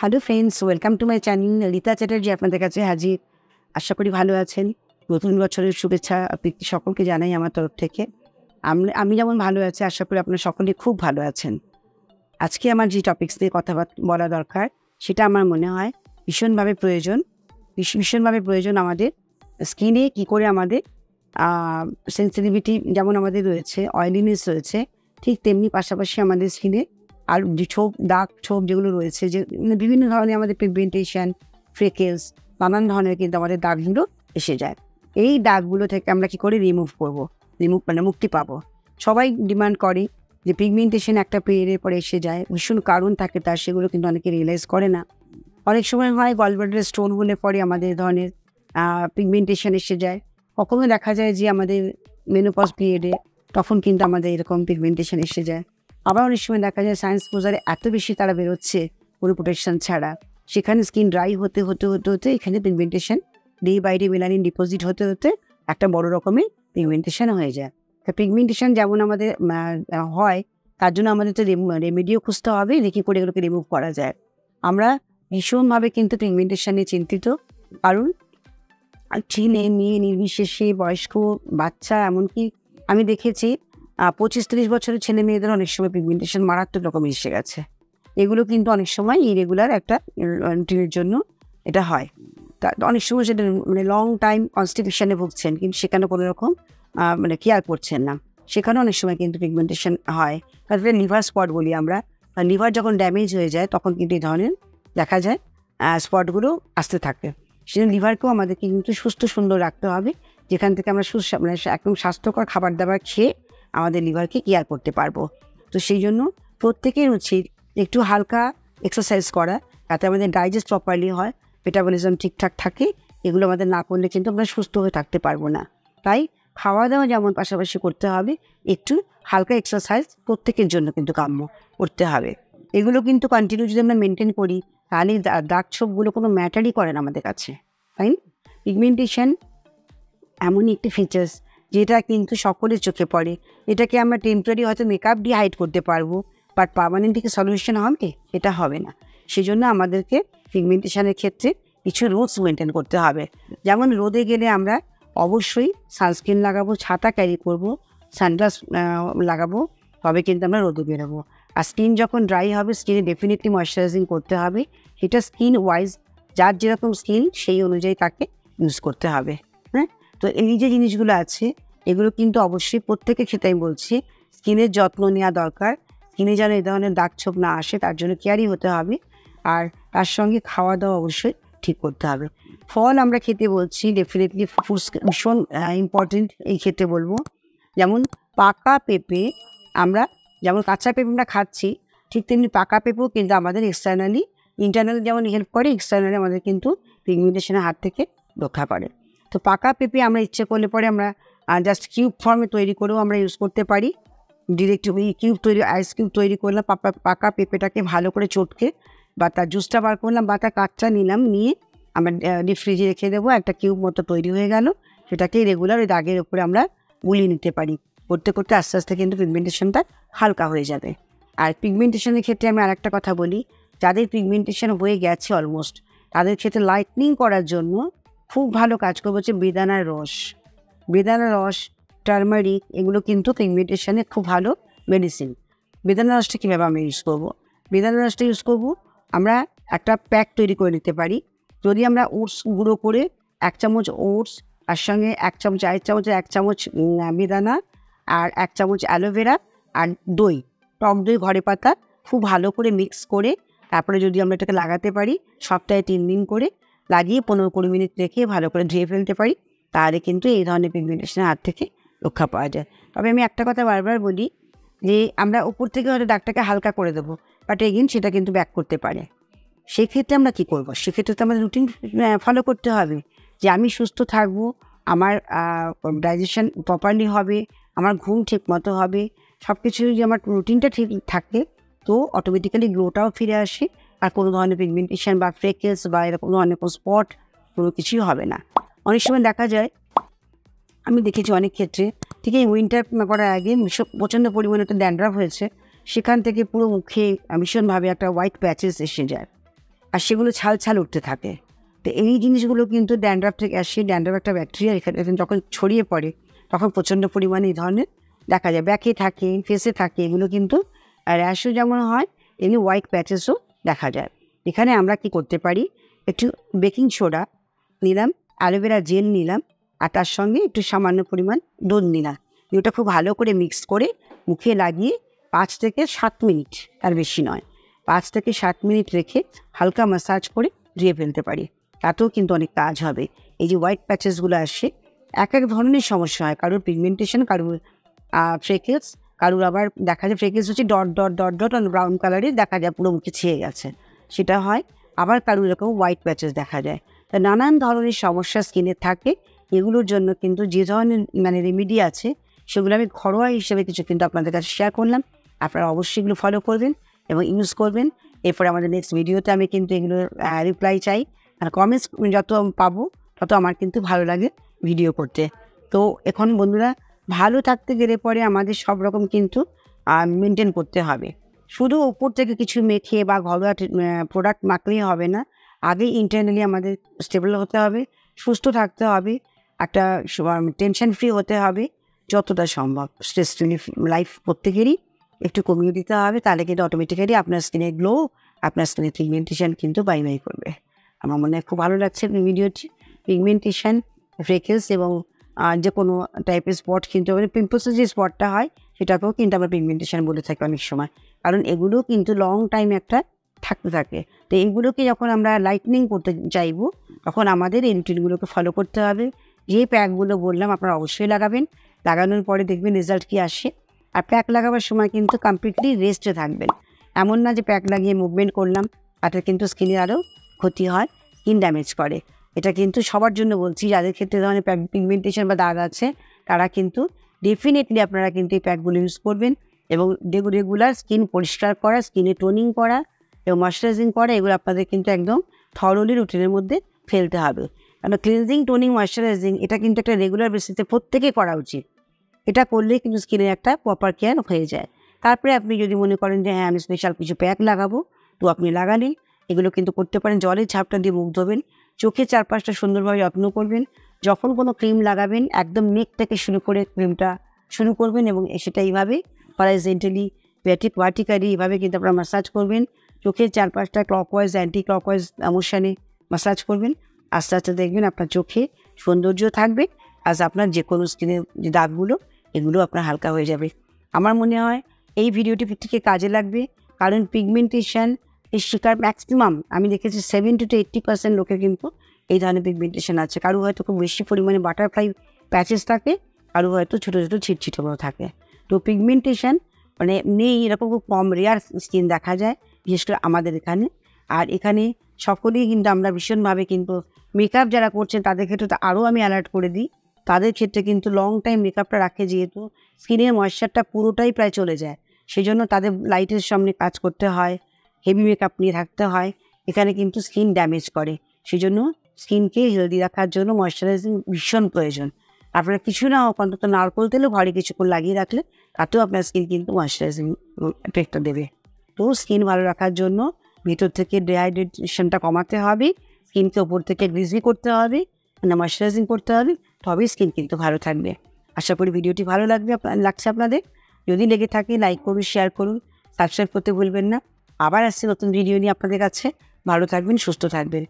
Hello friends, welcome to my channel. Rita Chatterjee আপনাদের কাছে হাজির। আশা করি ভালো আছেন। নতুন বছরের শুভেচ্ছা প্রীতি সকলকে জানাই আমার তরফ থেকে। আমি যেমন ভালো আছি, আশা করি আপনারা সকলে খুব ভালো আছেন। আজকে আমার যে টপিকস নিয়ে কথা বলা দরকার, সেটা আমার মনে হয় ভীষণভাবে প্রয়োজন আমাদের স্কিনে। কী করে আমাদের সেন্সিটিভিটি যেমন আমাদের রয়েছে, অয়েলিনেস রয়েছে, ঠিক তেমনি পাশাপাশি আমাদের স্কিনে আর যে দাগ ছোপ যেগুলো রয়েছে, যে বিভিন্ন ধরনের আমাদের পিগমেন্টেশন, ফ্রেকেলস, নানান ধরনের কিন্তু আমাদের দাগগুলো এসে যায়। এই দাগগুলো থেকে আমরা কী করে মুক্তি পাবো। সবাই ডিমান্ড করে যে পিগমেন্টেশন একটা পিরিয়ডের পরে এসে যায়, ভীষণ কারণ থাকে তার, সেগুলো কিন্তু অনেকে রিয়েলাইজ করে না। অনেক সময় হয় গলব্লাডার স্টোন হলে পরে আমাদের ধরনের পিগমেন্টেশন এসে যায়। কখনো দেখা যায় যে আমাদের মেনোপজ পিরিয়ডে তখন কিন্তু আমাদের এরকম পিগমেন্টেশন এসে যায়। আবার অনেক সময় দেখা যায় সায়েন্স পোজারে এত বেশি তারা বেরোচ্ছে কোনো প্রোটেকশন ছাড়া, সেখানে স্কিন ড্রাই হতে এখানে pigmentation day by day melanin deposit হতে একটা বড় রকমের পিগমেন্টেশন হয়ে যায়। তো পিগমেন্টেশন যেমন আমাদের হয়, তার জন্য আমাদের তো রেমেডিও খুঁজতে হবে যে কী করে এগুলোকে রিমুভ করা যায়। আমরা ভীষণভাবে কিন্তু পিগমেন্টেশন নিয়ে চিন্তিত, কারণ ছেলে মেয়ে নির্বিশেষে, বয়স্ক, বাচ্চা, এমনকি আমি দেখেছি 25-30 বছরের ছেলে মেয়েদের অনেক সময় পিগমেন্টেশন মারাত্মক রকম এসে গেছে। এগুলো কিন্তু অনেক সময় ইরেগুলার একটা রুটিনের জন্য এটা হয়। তা অনেক সময় সেটা লং টাইম কনস্টিপেশনে ভুগছেন, কিন্তু সেখানে কোনো রকম কেয়ার করছেন না, সেখানে অনেক সময় কিন্তু পিগমেন্টেশন হয়। তারপরে লিভার স্পট বলি আমরা। লিভার যখন ড্যামেজ হয়ে যায় তখন কিন্তু এই ধরনের দেখা যায় স্পটগুলো আসতে থাকে। সেজন্য লিভারকেও আমাদেরকে কিন্তু সুস্থ সুন্দর রাখতে হবে, যেখান থেকে আমরা একদম স্বাস্থ্যকর খাবার দাবার খেয়ে আমাদের লিভারকে কেয়ার করতে পারবো। তো সেই জন্য প্রত্যেকের উচিত একটু হালকা এক্সারসাইজ করা, যাতে আমাদের ডাইজেস্ট প্রপারলি হয়, মেটাবলিজম ঠিকঠাক থাকে। এগুলো আমাদের না করলে কিন্তু আমরা সুস্থ হয়ে থাকতে পারবো না। তাই খাওয়া দাওয়া যেমন পাশাপাশি করতে হবে, একটু হালকা এক্সারসাইজ প্রত্যেকের জন্য কিন্তু কাম্য করতে হবে। এগুলো কিন্তু কন্টিনিউ যদি আমরা মেনটেন করি, তাহলে দাগ ছোপগুলো কোনো ম্যাটারই করে না আমাদের কাছে, তাই না? পিগমেন্টেশন এমনই একটি ফিচার্স যেটা কিন্তু সকলের চোখে পড়ে। এটাকে আমরা টেম্পোরারি হয়তো মেকআপ দিয়ে হাইড করতে পারবো, বাট পার্মানেন্ট থেকে সলিউশন হবে এটা হবে না। সেই জন্য আমাদেরকে পিগমেন্টেশনের ক্ষেত্রে কিছু রুলস মেনটেন করতে হবে। যেমন রোদে গেলে আমরা অবশ্যই সানস্ক্রিন লাগাবো, ছাতা ক্যারি করব, সানগ্লাস লাগাবো, তবে কিন্তু আমরা রোদে বেরোবো। আর স্কিন যখন ড্রাই হবে, স্কিনে ডেফিনেটলি ময়শ্চারাইজিং করতে হবে। এটা স্কিন ওয়াইজ, যার যেরকম স্কিন সেই অনুযায়ী তাকে ইউজ করতে হবে। হ্যাঁ, তো এই যে জিনিসগুলো আছে, এগুলো কিন্তু অবশ্যই প্রত্যেকের ক্ষেত্রে আমি বলছি স্কিনের যত্ন নেওয়া দরকার। স্কিনে যেন এই ধরনের দাগ ছোপ না আসে, তার জন্য কেয়ারই হতে হবে। আর তার সঙ্গে খাওয়া দাওয়া অবশ্যই ঠিক করতে হবে। ফল আমরা খেতে বলছি, ডেফিনেটলি ফ্রুটস ভীষণ ইম্পর্টেন্ট এই ক্ষেত্রে বলবো। যেমন পাকা পেঁপে, আমরা যেমন কাঁচা পেঁপে আমরা খাচ্ছি, ঠিক তেমনি পাকা পেঁপেও কিন্তু আমাদের ইন্টারনালি যেমন হেল্প করে, এক্সটার্নালি আমাদের কিন্তু পিগমেন্টেশনের হাত থেকে রক্ষা করে। তো পাকা পেঁপে আমরা ইচ্ছে করলে পরে আমরা জাস্ট কিউব ফর্মে তৈরি করেও আমরা ইউজ করতে পারি। ডিরেক্ট আইস কিউব তৈরি করলাম, পাকা পেঁপেটাকে ভালো করে চটকে বা তার জুসটা বার করলাম বা তার কাঠটা নিলাম, নিয়ে আমরা ডিপ ফ্রিজে রেখে দেবো। একটা কিউব মতো তৈরি হয়ে গেল, সেটাকে রেগুলার ওই দাগের উপরে আমরা গুলিয়ে নিতে পারি। করতে করতে আস্তে আস্তে কিন্তু পিগমেন্টেশনটা হালকা হয়ে যাবে। আর পিগমেন্টেশনের ক্ষেত্রে আমি আরেকটা কথা বলি, যাদের পিগমেন্টেশন হয়ে গেছে অলমোস্ট, তাদের ক্ষেত্রে লাইটনিং করার জন্য খুব ভালো কাজ করবে হচ্ছে বেদানার রস, টারমারিক, এগুলো কিন্তু পিগমেন্টেশনে খুব ভালো মেডিসিন। বেদানা রসটা কীভাবে আমি ইউজ করবো? বেদানা রসটা ইউজ করবো, আমরা একটা প্যাক তৈরি করে নিতে পারি। যদি আমরা ওটস গুঁড়ো করে 1 চামচ ওটস, তার সঙ্গে 1 চামচ বেদানা, আর 1 চামচ অ্যালোভেরা, আর দই, টক দই ঘরে পাতা, খুব ভালো করে মিক্স করে তারপরে যদি আমরা এটাকে লাগাতে পারি, সপ্তাহে 3 দিন করে লাগিয়ে 15-20 মিনিট রেখে ভালো করে ধুয়ে ফেলতে পারি, তাহলে কিন্তু এই ধরনের পিগমেন্টেশনের হাত থেকে রক্ষা পাওয়া যায়। তবে আমি একটা কথা বারবার বলি যে আমরা উপর থেকে হয়তো দাগটাকে হালকা করে দেবো, বাট এগেইন সেটা কিন্তু ব্যাক করতে পারে। সেক্ষেত্রে আমরা কী করবো? সেক্ষেত্রে তো আমাদের রুটিন ফলো করতে হবে, যে আমি সুস্থ থাকবো, আমার ডাইজেশন প্রপারলি হবে, আমার ঘুম ঠিক মতো হবে, সব কিছু যদি আমার রুটিনটা ঠিক থাকে, তো অটোমেটিক্যালি গ্লোটাও ফিরে আসে, আর কোনো ধরনের পিগমেন্টেশন বা ফ্রেকেলস বা এরকম ধরনের কোনো স্পট কোনো কিছুই হবে না। অনেক সময় দেখা যায়, আমি দেখেছি অনেক ক্ষেত্রে, ঠিক এই উইন্টার করার আগে প্রচণ্ড পরিমাণে একটা ড্যান্ড্রাফ হয়েছে, সেখান থেকে পুরো মুখে ভীষণভাবে একটা হোয়াইট প্যাচেস এসে যায়। আর সেগুলো ছাল ছাল উঠতে থাকে। তো এই জিনিসগুলো কিন্তু ড্যান্ড্রাফ থেকে আসে। ড্যান্ড্রাফ একটা ব্যাকটেরিয়া, এখানে যখন ছড়িয়ে পড়ে তখন প্রচণ্ড পরিমাণে এই ধরনের দেখা যায়, ব্যাকে থাকে, ফেসে থাকে, এগুলো কিন্তু র্যাশও যেমন হয় এমনি হোয়াইট প্যাচেসও দেখা যায়। এখানে আমরা কি করতে পারি, একটু বেকিং সোডা নিলাম, অ্যালোভেরা জেল নিলাম, আর তার সঙ্গে একটু সামান্য পরিমাণ দুধ নিলাম। ওটা খুব ভালো করে মিক্স করে মুখে লাগিয়ে 5 থেকে 7 মিনিট, তার বেশি নয়, 5 থেকে 7 মিনিট রেখে হালকা ম্যাসাজ করে ধুয়ে ফেলতে পারি। তাতেও কিন্তু অনেক কাজ হবে। এই যে হোয়াইট প্যাচেসগুলো আসে, এক এক ধরনের সমস্যা হয়, কারোর পিগমেন্টেশন, কারোর ফ্রেকেলস, কারোর আবার দেখা যায় ফ্রেকেলস হচ্ছে dot dot dot dot brown কালারের দেখা যায়, পুরো মুখে ছেয়ে গেছে, সেটা হয়। আবার কারোর এরকম হোয়াইট প্যাচেস দেখা যায়। তা নানান ধরনের সমস্যা স্কিনের থাকে। এগুলোর জন্য কিন্তু যে ধরনের রেমেডি আছে সেগুলো আমি ঘরোয়া হিসেবে কিছু কিন্তু আপনাদের কাছে শেয়ার করলাম। আপনারা অবশ্যই এগুলো ফলো করবেন এবং ইউজ করবেন। এরপরে আমাদের নেক্সট ভিডিওতে আমি কিন্তু এগুলোর রিপ্লাই চাই, আর কমেন্টস যত পাবো তত আমার কিন্তু ভালো লাগে ভিডিও করতে। তো এখন বন্ধুরা, ভালো থাকতে গেলে পরে আমাদের সব রকম কিন্তু মেনটেন করতে হবে। শুধু উপর থেকে কিছু মেখে বা ঘরোয়া প্রোডাক্ট মাখলেই হবে না। আগে ইন্টারনালি আমাদের স্টেবল হতে হবে, সুস্থ থাকতে হবে, একটা টেনশন ফ্রি হতে হবে যতটা সম্ভব। স্ট্রেস রিলিফ লাইফ প্রত্যেকেরই একটু কমিয়ে দিতে হবে, তাহলে কিন্তু অটোমেটিক্যালি আপনার স্কিনে গ্লো, আপনার স্কিনে পিগমেন্টেশন কিন্তু বাই করবে। আমার মনে হয় খুব ভালো লাগছে ভিডিওটি। পিগমেন্টেশন, ফ্রেকেলস এবং যে কোনো টাইপের স্পট কিন্তু পিম্পলসের যে স্পটটা হয় সেটাকেও কিন্তু আমরা পিগমেন্টেশন বলে থাকি অনেক সময়, কারণ এগুলো কিন্তু লং টাইম একটা থাকতে থাকে। তো এইগুলোকে যখন আমরা লাইটনিং করতে চাইবো তখন আমাদের এই রুটিনগুলোকে ফলো করতে হবে। যে প্যাকগুলো বললাম আপনারা অবশ্যই লাগাবেন, লাগানোর পরে দেখবেন রেজাল্ট কী আসে। আর প্যাক লাগাবার সময় কিন্তু কমপ্লিটলি রেস্টে থাকবেন। এমন না যে প্যাক লাগিয়ে মুভমেন্ট করলাম, তাতে কিন্তু স্কিনের আরও ক্ষতি হয়, স্কিন ড্যামেজ করে। এটা কিন্তু সবার জন্য বলছি, যাদের ক্ষেত্রে ধরনের পিগমেন্টেশন বা দাগ আছে তারা কিন্তু ডেফিনেটলি আপনারা কিন্তু এই প্যাকগুলো ইউজ করবেন। এবং রেগুলার স্কিন পরিষ্কার করা, স্কিনে টোনিং করা এবং ময়শ্চারাইজিং করা, এগুলো আপনাদের কিন্তু একদম থরলি রুটিনের মধ্যে ফেলতে হবে। কারণ ক্লিনজিং, টোনিং, ময়শ্চারাইজিং এটা কিন্তু একটা রেগুলার বেসিসে প্রত্যেকে করা উচিত। এটা করলে কিন্তু স্কিনের একটা প্রপার কেয়ার হয়ে যায়। তারপরে আপনি যদি মনে করেন যে হ্যাঁ আমি স্পেশাল কিছু প্যাক লাগাবো, তো আপনি লাগালেন। এগুলো কিন্তু করতে পারেন। জলের ঝাপটা দিয়ে মুখ ধোবেন, চোখের চারপাশটা সুন্দরভাবে যত্ন করবেন। যখন কোনো ক্রিম লাগাবেন একদম নেক থেকে শুরু করে ক্রিমটা শুরু করবেন এবং সেটা এইভাবে হরাইজন্টালি, ভার্টিক্যালি এইভাবে কিন্তু আপনারা ম্যাসাজ করবেন। চোখের চারপাশটা ক্লকওয়াইজ, অ্যান্টি ক্লকওয়াইজ মোশনে ম্যাসাজ করবেন। আস্তে আস্তে দেখবেন আপনার চোখে সৌন্দর্য থাকবে, আজ আপনার যে কোনো স্কিনের যে দাগগুলো এগুলো আপনার হালকা হয়ে যাবে। আমার মনে হয় এই ভিডিওটি থেকে কাজে লাগবে, কারণ পিগমেন্টেশন এই শিকার ম্যাক্সিমাম আমি দেখেছি 70 to 80% লোকের কিন্তু এই ধরনের পিগমেন্টেশন আছে। কারো হয়তো খুব বেশি পরিমাণে বাটারফ্লাই প্যাচেস থাকে, কারো হয়তো ছোটো ছোটো ছিটছিটেও থাকে। তো পিগমেন্টেশন নেই এরকম খুব কম, রেয়ার স্কিন দেখা যায়, বিশেষ করে আমাদের এখানে। আর এখানে সকলেই কিন্তু আমরা ভীষণভাবে কিন্তু মেকআপ যারা করছেন তাদের ক্ষেত্রে তো আরও আমি অ্যালার্ট করে দিই। তাদের ক্ষেত্রে কিন্তু লং টাইম মেকআপটা রাখে, যেহেতু স্কিনের ময়েশ্চারটা পুরোটাই প্রায় চলে যায়, সেই জন্য তাদের লাইটের সামনে কাজ করতে হয়, হেভি মেকআপ নিয়ে থাকতে হয়। এখানে কিন্তু স্কিন ড্যামেজ করে, সেই জন্য স্কিনকে হেলদি রাখার জন্য ময়েশ্চারাইজিং ভীষণ প্রয়োজন। আপনারা কিছু না হোক অন্তত নারকোল তেলও ঘরে কিছুক্ষণ লাগিয়ে রাখলে তাতেও আপনার স্কিন কিন্তু ময়েশ্চারাইজিং এফেক্টটা দেবে। তো স্কিন ভালো রাখার জন্য ভিতর থেকে ডিহাইড্রেশনটা কমাতে হবে, স্কিনকে ওপর থেকে গ্রিজি করতে হবে, ময়েশ্চারাইজিং করতে হবে, তবেই স্কিন কিন্তু ভালো থাকবে। আশা করি ভিডিওটি ভালো লাগছে আপনাদের। যদি লেগে থাকে লাইক করুন, শেয়ার করুন, সাবস্ক্রাইব করতে ভুলবেন না। আবার আসছি নতুন ভিডিও নিয়ে আপনাদের কাছে। ভালো থাকবেন, সুস্থ থাকবেন।